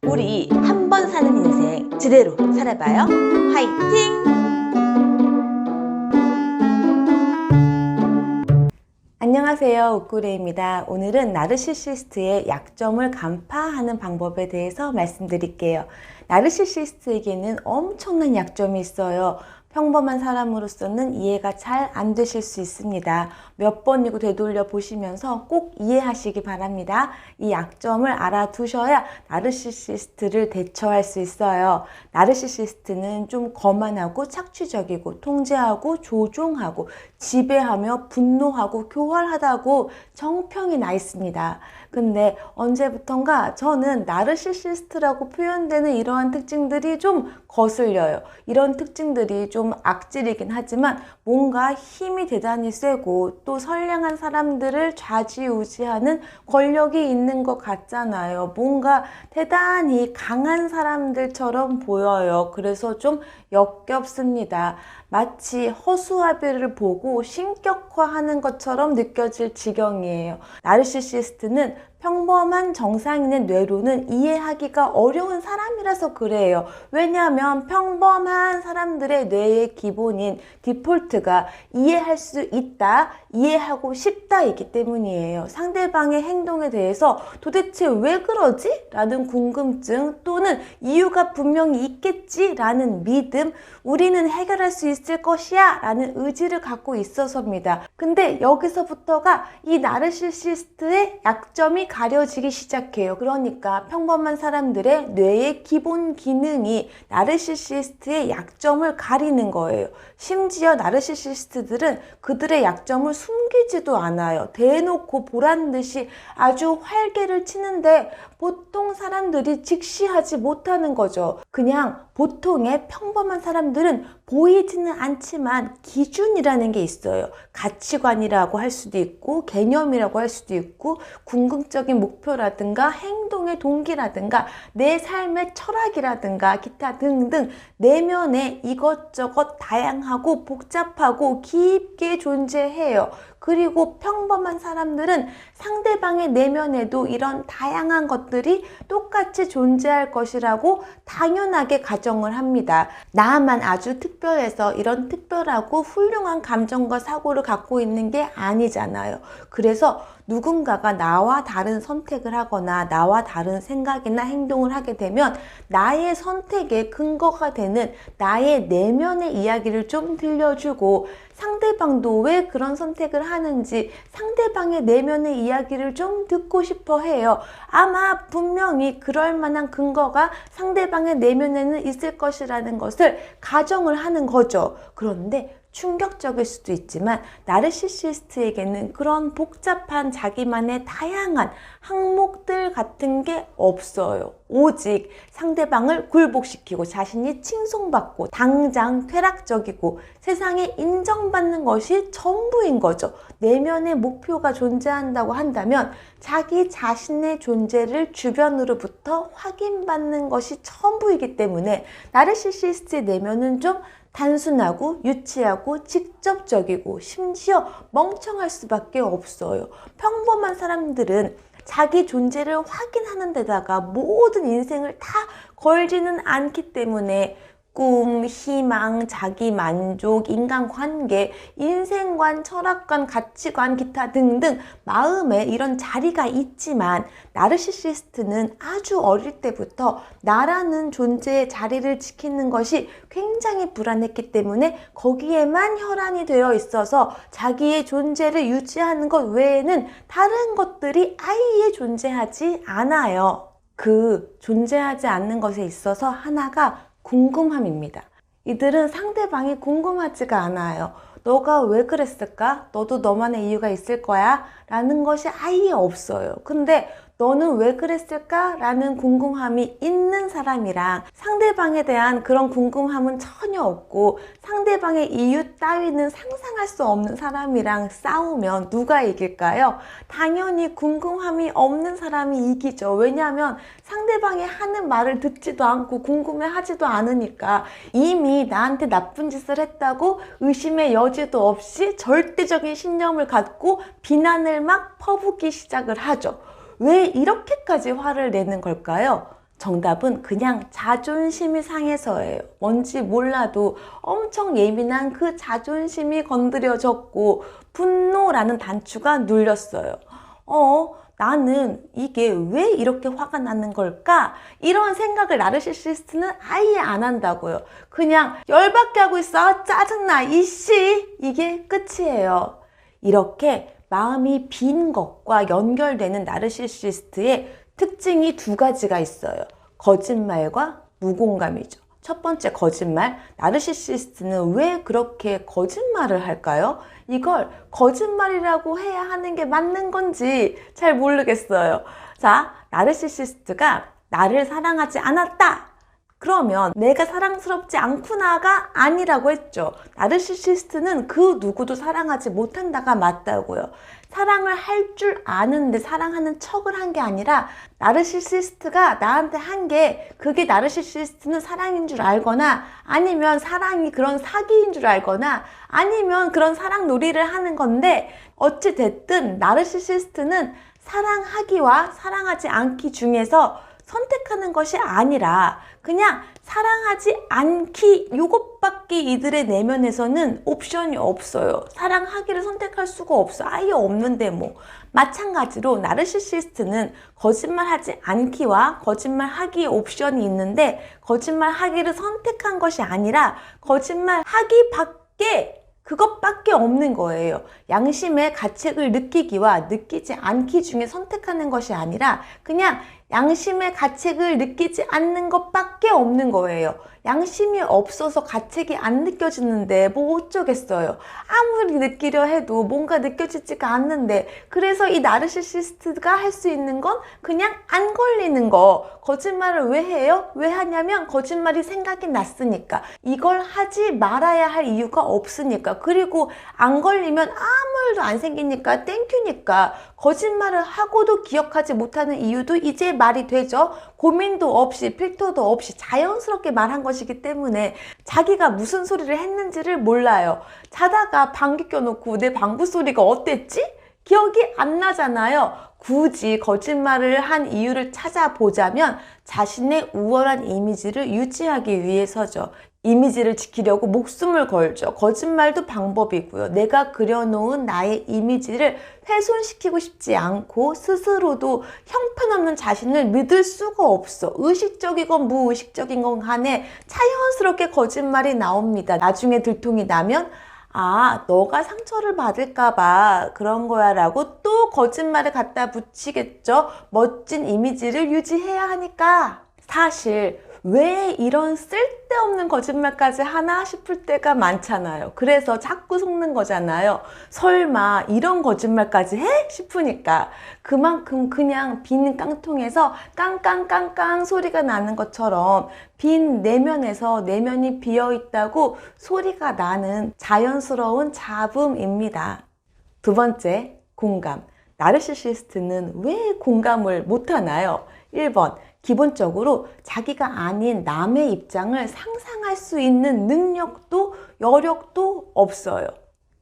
우리 한 번 사는 인생 제대로 살아봐요. 화이팅! 안녕하세요, 옥구레입니다. 오늘은 나르시시스트의 약점을 간파하는 방법에 대해서 말씀드릴게요. 나르시시스트에게는 엄청난 약점이 있어요. 평범한 사람으로서는 이해가 잘 안 되실 수 있습니다. 몇 번이고 되돌려 보시면서 꼭 이해하시기 바랍니다. 이 약점을 알아두셔야 나르시시스트를 대처할 수 있어요. 나르시시스트는 좀 거만하고 착취적이고 통제하고 조종하고 지배하며 분노하고 교활하다고 정평이 나 있습니다. 근데 언제부턴가 저는 나르시시스트라고 표현되는 이러한 특징들이 좀 거슬려요. 이런 특징들이 좀 악질이긴 하지만 뭔가 힘이 대단히 세고 또 선량한 사람들을 좌지우지하는 권력이 있는 것 같잖아요. 뭔가 대단히 강한 사람들처럼 보여요. 그래서 좀 역겹습니다. 마치 허수아비를 보고 신격화하는 것처럼 느껴질 지경이에요. 나르시시스트는 평범한 정상인의 뇌로는 이해하기가 어려운 사람이라서 그래요. 왜냐하면 평범한 사람들의 뇌의 기본인 디폴트가 이해할 수 있다, 이해하고 싶다이기 때문이에요. 상대방의 행동에 대해서 도대체 왜 그러지? 라는 궁금증 또는 이유가 분명히 있겠지? 라는 믿음, 우리는 해결할 수 있을 것이야 라는 의지를 갖고 있어서입니다. 근데 여기서부터가 이 나르시시스트의 약점이 가려지기 시작해요. 그러니까 평범한 사람들의 뇌의 기본 기능이 나르시시스트의 약점을 가리는 거예요. 심지어 나르시시스트들은 그들의 약점을 숨기지도 않아요. 대놓고 보란 듯이 아주 활개를 치는데 보통 사람들이 직시하지 못하는 거죠. 그냥 보통의 평범한 사람들은 보이지는 않지만 기준이라는 게 있어요. 가치관이라고 할 수도 있고 개념이라고 할 수도 있고 궁극적인 목표라든가 행동의 동기라든가 내 삶의 철학이라든가 기타 등등 내면에 이것저것 다양하고 복잡하고 깊게 존재해요. 그리고 평범한 사람들은 상대방의 내면에도 이런 다양한 것들이 똑같이 존재할 것이라고 당연하게 가정을 합니다. 나만 아주 특별해서 이런 특별하고 훌륭한 감정과 사고를 갖고 있는 게 아니잖아요. 그래서 누군가가 나와 다른 선택을 하거나 나와 다른 생각이나 행동을 하게 되면 나의 선택의 근거가 되는 나의 내면의 이야기를 좀 들려주고 상대방도 왜 그런 선택을 하는지 상대방의 내면의 이야기를 좀 듣고 싶어 해요. 아마 분명히 그럴 만한 근거가 상대방의 내면에는 있을 것이라는 것을 가정을 하는 거죠. 그런데 충격적일 수도 있지만 나르시시스트에게는 그런 복잡한 자기만의 다양한 항목들 같은 게 없어요. 오직 상대방을 굴복시키고 자신이 칭송받고 당장 쾌락적이고 세상에 인정받는 것이 전부인 거죠. 내면의 목표가 존재한다고 한다면 자기 자신의 존재를 주변으로부터 확인받는 것이 전부이기 때문에 나르시시스트의 내면은 좀 단순하고 유치하고 직접적이고 심지어 멍청할 수밖에 없어요. 평범한 사람들은 자기 존재를 확인하는 데다가 모든 인생을 다 걸지는 않기 때문에 꿈, 희망, 자기 만족, 인간관계, 인생관, 철학관, 가치관, 기타 등등 마음에 이런 자리가 있지만 나르시시스트는 아주 어릴 때부터 나라는 존재의 자리를 지키는 것이 굉장히 불안했기 때문에 거기에만 혈안이 되어 있어서 자기의 존재를 유지하는 것 외에는 다른 것들이 아예 존재하지 않아요. 그 존재하지 않는 것에 있어서 하나가 궁금함입니다. 이들은 상대방이 궁금하지가 않아요. 너가 왜 그랬을까? 너도 너만의 이유가 있을 거야? 라는 것이 아예 없어요. 근데 너는 왜 그랬을까? 라는 궁금함이 있는 사람이랑 상대방에 대한 그런 궁금함은 전혀 없고 상대방의 이유 따위는 상상할 수 없는 사람이랑 싸우면 누가 이길까요? 당연히 궁금함이 없는 사람이 이기죠. 왜냐하면 상대방이 하는 말을 듣지도 않고 궁금해하지도 않으니까 이미 나한테 나쁜 짓을 했다고 의심의 여지도 없이 절대적인 신념을 갖고 비난을 막 퍼붓기 시작을 하죠. 왜 이렇게까지 화를 내는 걸까요? 정답은 그냥 자존심이 상해서예요. 뭔지 몰라도 엄청 예민한 그 자존심이 건드려졌고 분노라는 단추가 눌렸어요. 나는 이게 왜 이렇게 화가 나는 걸까? 이런 생각을 나르시시스트는 아예 안 한다고요. 그냥 열받게 하고 있어. 짜증나. 이씨. 이게 끝이에요. 이렇게 마음이 빈 것과 연결되는 나르시시스트의 특징이 두 가지가 있어요. 거짓말과 무공감이죠. 첫 번째 거짓말, 나르시시스트는 왜 그렇게 거짓말을 할까요? 이걸 거짓말이라고 해야 하는 게 맞는 건지 잘 모르겠어요. 자, 나르시시스트가 나를 사랑하지 않았다. 그러면 내가 사랑스럽지 않구나가 아니라고 했죠. 나르시시스트는 그 누구도 사랑하지 못한다가 맞다고요. 사랑을 할 줄 아는데 사랑하는 척을 한 게 아니라 나르시시스트가 나한테 한 게 그게 나르시시스트는 사랑인 줄 알거나 아니면 사랑이 그런 사기인 줄 알거나 아니면 그런 사랑 놀이를 하는 건데 어찌 됐든 나르시시스트는 사랑하기와 사랑하지 않기 중에서 선택하는 것이 아니라 그냥 사랑하지 않기 요것밖에 이들의 내면에서는 옵션이 없어요. 사랑하기를 선택할 수가 없어. 아예 없는데 뭐. 마찬가지로 나르시시스트는 거짓말하지 않기와 거짓말하기의 옵션이 있는데 거짓말하기를 선택한 것이 아니라 거짓말하기밖에 그것밖에 없는 거예요. 양심의 가책을 느끼기와 느끼지 않기 중에 선택하는 것이 아니라 그냥 양심의 가책을 느끼지 않는 것밖에 없는 거예요. 양심이 없어서 가책이 안 느껴지는데 뭐 어쩌겠어요. 아무리 느끼려 해도 뭔가 느껴지지가 않는데 그래서 이 나르시시스트가 할 수 있는 건 그냥 안 걸리는 거. 거짓말을 왜 해요? 왜 하냐면 거짓말이 생각이 났으니까. 이걸 하지 말아야 할 이유가 없으니까. 그리고 안 걸리면 아무 일도 안 생기니까 땡큐니까. 거짓말을 하고도 기억하지 못하는 이유도 이제 말이 되죠. 고민도 없이 필터도 없이 자연스럽게 말한 것이기 때문에 자기가 무슨 소리를 했는지를 몰라요. 자다가 방귀 껴놓고 내 방구 소리가 어땠지? 기억이 안 나잖아요. 굳이 거짓말을 한 이유를 찾아보자면 자신의 우월한 이미지를 유지하기 위해서죠. 이미지를 지키려고 목숨을 걸죠. 거짓말도 방법이고요. 내가 그려놓은 나의 이미지를 훼손시키고 싶지 않고 스스로도 형편없는 자신을 믿을 수가 없어. 의식적이건 무의식적인 건 간에 자연스럽게 거짓말이 나옵니다. 나중에 들통이 나면 너가 상처를 받을까봐 그런 거야 라고 또 거짓말을 갖다 붙이겠죠. 멋진 이미지를 유지해야 하니까. 사실 왜 이런 쓸데없는 거짓말까지 하나 싶을 때가 많잖아요. 그래서 자꾸 속는 거잖아요. 설마 이런 거짓말까지 해? 싶으니까. 그만큼 그냥 빈 깡통에서 깡깡깡깡 소리가 나는 것처럼 빈 내면에서 내면이 비어있다고 소리가 나는 자연스러운 잡음입니다. 두 번째, 공감. 나르시시스트는 왜 공감을 못하나요? 1번, 기본적으로 자기가 아닌 남의 입장을 상상할 수 있는 능력도 여력도 없어요.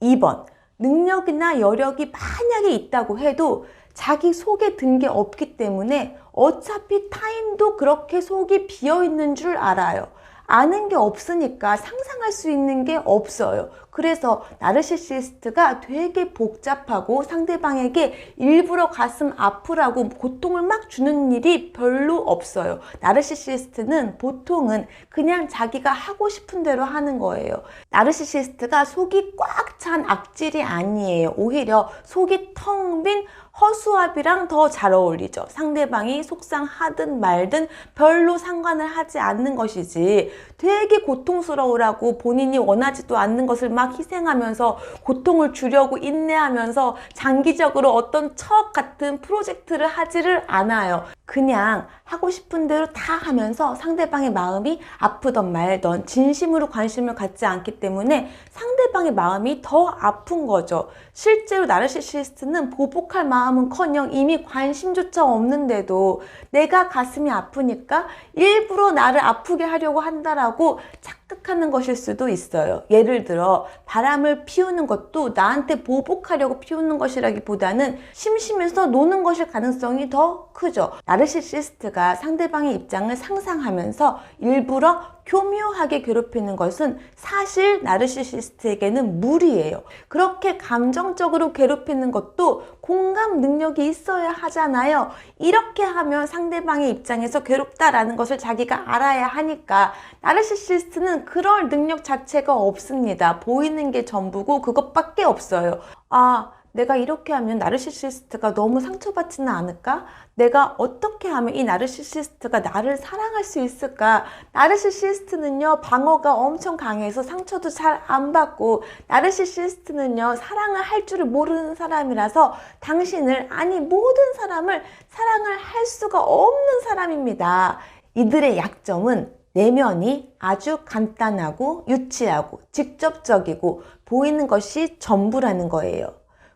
2번, 능력이나 여력이 만약에 있다고 해도 자기 속에 든 게 없기 때문에 어차피 타인도 그렇게 속이 비어있는 줄 알아요. 아는 게 없으니까 상상할 수 있는 게 없어요. 그래서 나르시시스트가 되게 복잡하고 상대방에게 일부러 가슴 아프라고 고통을 막 주는 일이 별로 없어요. 나르시시스트는 보통은 그냥 자기가 하고 싶은 대로 하는 거예요. 나르시시스트가 속이 꽉 찬 악질이 아니에요. 오히려 속이 텅 빈 허수아비랑 더 잘 어울리죠. 상대방이 속상하든 말든 별로 상관을 하지 않는 것이지 되게 고통스러우라고 본인이 원하지도 않는 것을 막 희생하면서 고통을 주려고 인내하면서 장기적으로 어떤 척 같은 프로젝트를 하지를 않아요. 그냥 하고 싶은 대로 다 하면서 상대방의 마음이 아프던 말던 진심으로 관심을 갖지 않기 때문에 상대방의 마음이 더 아픈 거죠. 실제로 나르시시스트는 보복할 마음은커녕 이미 관심조차 없는데도 내가 가슴이 아프니까 일부러 나를 아프게 하려고 한다라고 착각하는 것일 수도 있어요. 예를 들어 바람을 피우는 것도 나한테 보복하려고 피우는 것이라기보다는 심심해서 노는 것일 가능성이 더 크죠. 나르시시스트가 상대방의 입장을 상상하면서 일부러 교묘하게 괴롭히는 것은 사실 나르시시스트에게는 무리예요. 그렇게 감정적으로 괴롭히는 것도 공감 능력이 있어야 하잖아요. 이렇게 하면 상대방의 입장에서 괴롭다라는 것을 자기가 알아야 하니까 나르시시스트는 그럴 능력 자체가 없습니다. 보이는 게 전부고 그것밖에 없어요. 내가 이렇게 하면 나르시시스트가 너무 상처받지는 않을까? 내가 어떻게 하면 이 나르시시스트가 나를 사랑할 수 있을까? 나르시시스트는요, 방어가 엄청 강해서 상처도 잘 안 받고, 나르시시스트는요, 사랑을 할 줄을 모르는 사람이라서 당신을, 아니 모든 사람을 사랑을 할 수가 없는 사람입니다. 이들의 약점은 내면이 아주 간단하고 유치하고 직접적이고 보이는 것이 전부라는 거예요.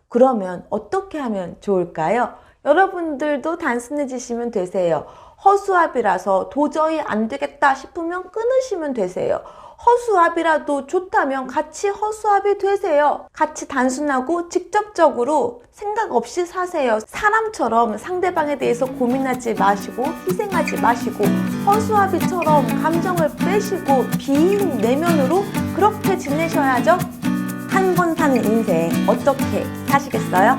그러면 어떻게 하면 좋을까요? 여러분들도 단순해지시면 되세요. 허수아비라서 도저히 안 되겠다 싶으면 끊으시면 되세요. 허수아비라도 좋다면 같이 허수아비 되세요. 같이 단순하고 직접적으로 생각 없이 사세요. 사람처럼 상대방에 대해서 고민하지 마시고 희생하지 마시고 허수아비처럼 감정을 빼시고 빈 내면으로 그렇게 지내셔야죠. 한 번 사는 인생 어떻게 사시겠어요?